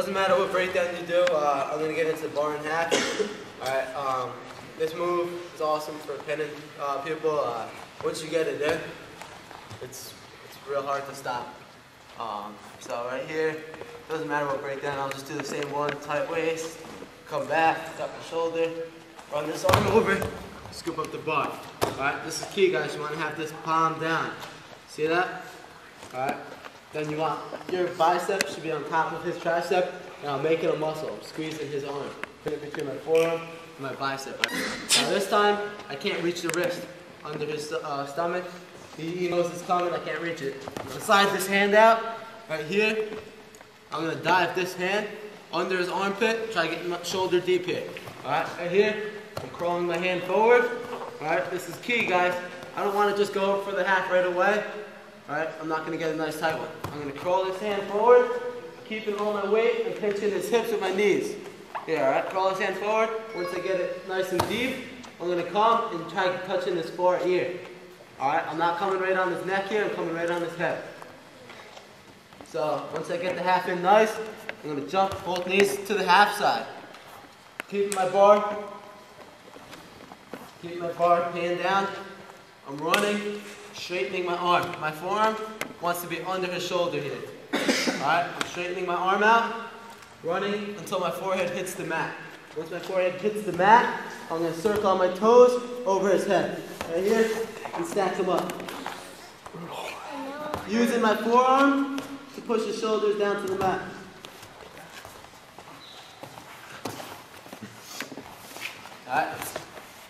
doesn't matter what breakdown you do, I'm going to get into the bar and hack. Alright, this move is awesome for pinning people. Once you get it in, it's real hard to stop. So right here, doesn't matter what breakdown, I'll just do the same one, tight waist, come back, drop your shoulder, run this arm over, scoop up the bar. Alright, this is key, guys. You want to have this palm down. See that? Alright. Then you want your bicep should be on top of his tricep, and I'm making a muscle. I'm squeezing his arm. Put it between my forearm and my bicep. Now this time, I can't reach the wrist under his stomach. He knows it's coming, I can't reach it. I'm going to slide this hand out, right here. I'm going to dive this hand under his armpit, try to get my shoulder deep here. Alright, right here, I'm crawling my hand forward. Alright, this is key, guys. I don't want to just go for the hack right away. Alright, I'm not going to get a nice tight one. I'm going to crawl this hand forward, keeping all my weight and pinching his hips with my knees. Here, alright, crawl his hand forward. Once I get it nice and deep, I'm going to come and try touching his far ear. Alright, I'm not coming right on his neck here, I'm coming right on his head. So, once I get the half in nice, I'm going to jump both knees to the half side. Keeping my bar, hand down. I'm running, straightening my arm. My forearm wants to be under his shoulder here. Alright, I'm straightening my arm out, running until my forehead hits the mat. Once my forehead hits the mat, I'm going to circle on my toes over his head. Right here, and stack them up. Using my forearm to push his shoulders down to the mat. Alright, it's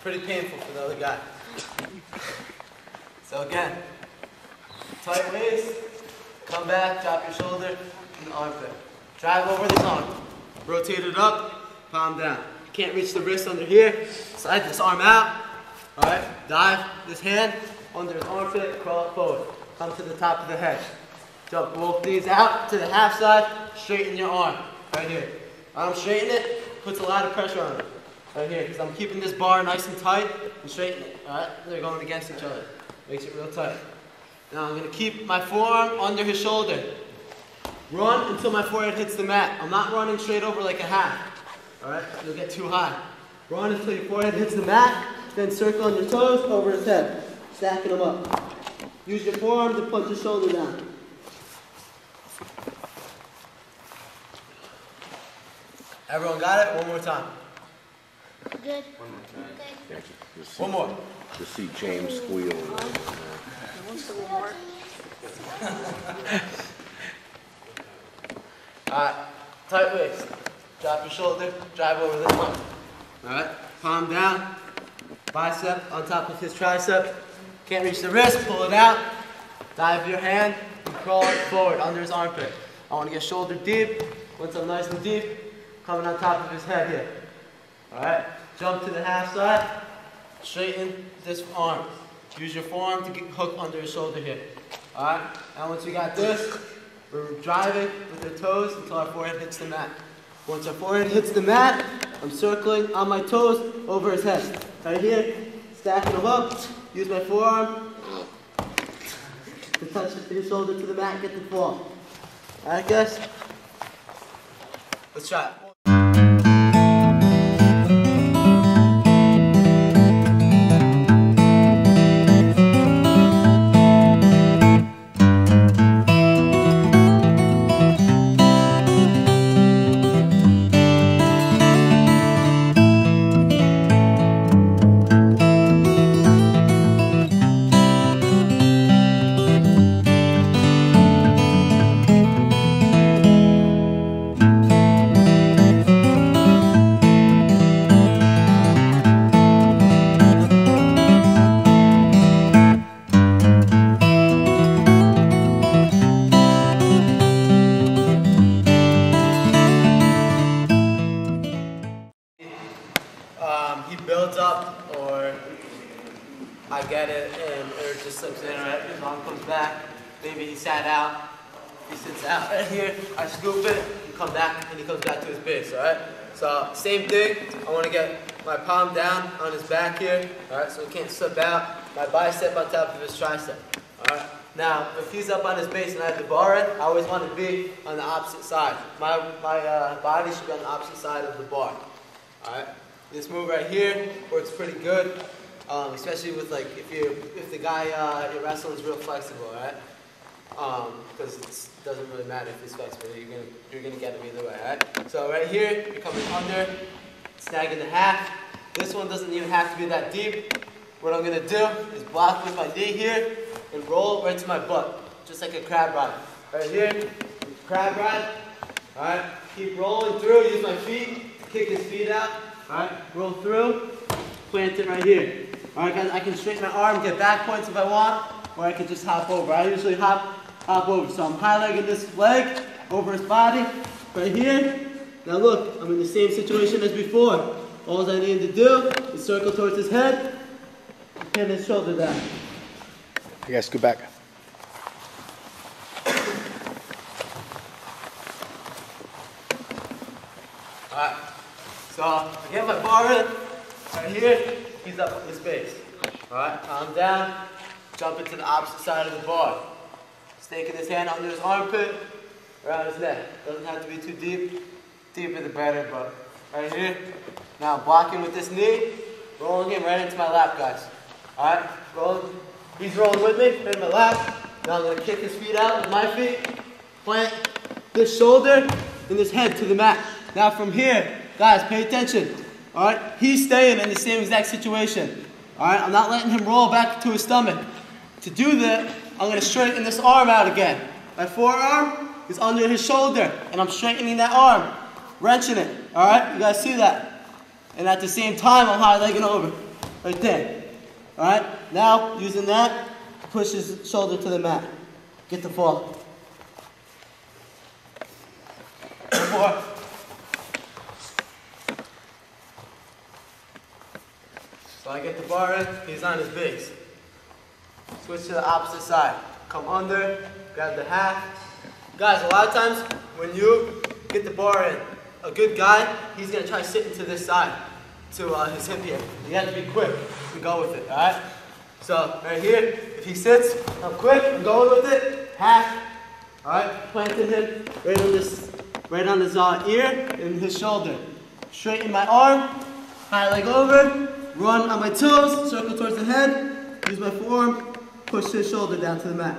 pretty painful for the other guy. So again, tight waist, come back, drop your shoulder, and armpit. Drive over this arm. Rotate it up, palm down. You can't reach the wrist under here. Slide this arm out. Alright, dive this hand under his armpit, crawl it forward. Come to the top of the head. Jump both knees out to the half side, straighten your arm. Right here. Arm straighten it, puts a lot of pressure on it. Right here, because I'm keeping this bar nice and tight and straighten it. Alright, they're going against each other. Makes it real tight. Now I'm going to keep my forearm under his shoulder. Run until my forehead hits the mat. I'm not running straight over like a half. Alright, you'll get too high. Run until your forehead hits the mat, then circle on your toes over his head. Stacking them up. Use your forearm to punch his shoulder down. Everyone got it? One more time. Good. One more time. Okay. One more. To see James squeal. Alright, tight waist. Drop your shoulder, drive over this one. Alright, palm down, bicep on top of his tricep. Can't reach the wrist, pull it out. Dive your hand and crawl it forward under his armpit. I want to get shoulder deep. Once I'm nice and deep, coming on top of his head here. Alright, jump to the half side. Straighten this arm. Use your forearm to hook under his shoulder here. Alright, and once you got this, we're driving with the toes until our forehead hits the mat. Once our forehead hits the mat, I'm circling on my toes over his head. Right here, stacking them up. Use my forearm to touch his shoulder to the mat and get the fall. Alright guys? Let's try it. He builds up, or I get it, and or it just slips in, right? His arm comes back. Maybe he sat out. He sits out right here. I scoop it, and come back, and he comes back to his base, all right? So same thing. I want to get my palm down on his back here, all right? So he can't slip out. My bicep on top of his tricep, all right? Now, if he's up on his base and I have the bar in, I always want to be on the opposite side. My body should be on the opposite side of the bar. Alright? This move right here works pretty good, especially with like if the guy you're wrestling is real flexible, alright? Because it doesn't really matter if he's flexible, you're gonna get him either way, alright? So right here, you're coming under, snagging the half. This one doesn't even have to be that deep. What I'm gonna do is block with my knee here and roll right to my butt, just like a crab ride. Right here, crab ride. Alright, keep rolling through, use my feet, kick his feet out. Alright, roll through, plant it right here. Alright guys, I can straighten my arm, get back points if I want, or I can just hop over. I usually hop over. So I'm high-legging this leg over his body, right here. Now look, I'm in the same situation as before. All I need to do is circle towards his head, pin his shoulder down. You guys go back. Alright, so I get my bar in, right here, he's up with his base. Alright, calm down, jump into the opposite side of the bar. Staking his hand under his armpit, around his neck. Doesn't have to be too deep, deeper the better, but right here. Now blocking with this knee, rolling him right into my lap, guys. Alright, rolling. He's rolling with me, in my lap. Now I'm gonna kick his feet out with my feet, plant this shoulder and this head to the mat. Now from here, guys, pay attention. Alright, he's staying in the same exact situation. Alright, I'm not letting him roll back to his stomach. To do that, I'm gonna straighten this arm out again. My forearm is under his shoulder, and I'm straightening that arm, wrenching it. Alright, you guys see that? And at the same time, I'm high-legging over, right there. Alright, now using that, push his shoulder to the mat. Get the fall. One more. So I get the bar in, he's on his base. Switch to the opposite side. Come under, grab the half. Guys, a lot of times when you get the bar in, a good guy, he's gonna try sitting to this side, to his hip here. You have to be quick and go with it, alright? So right here, if he sits, I'm quick, I'm going with it, half, alright? Planting him right on his ear and his shoulder. Straighten my arm, high leg over, run on my toes, circle towards the head, use my forearm, push his shoulder down to the mat.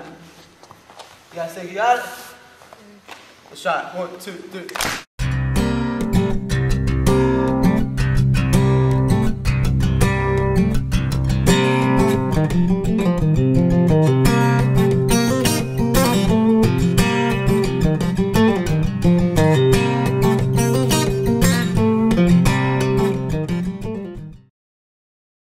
You guys think you got it? Let's try it. 1, 2, 3.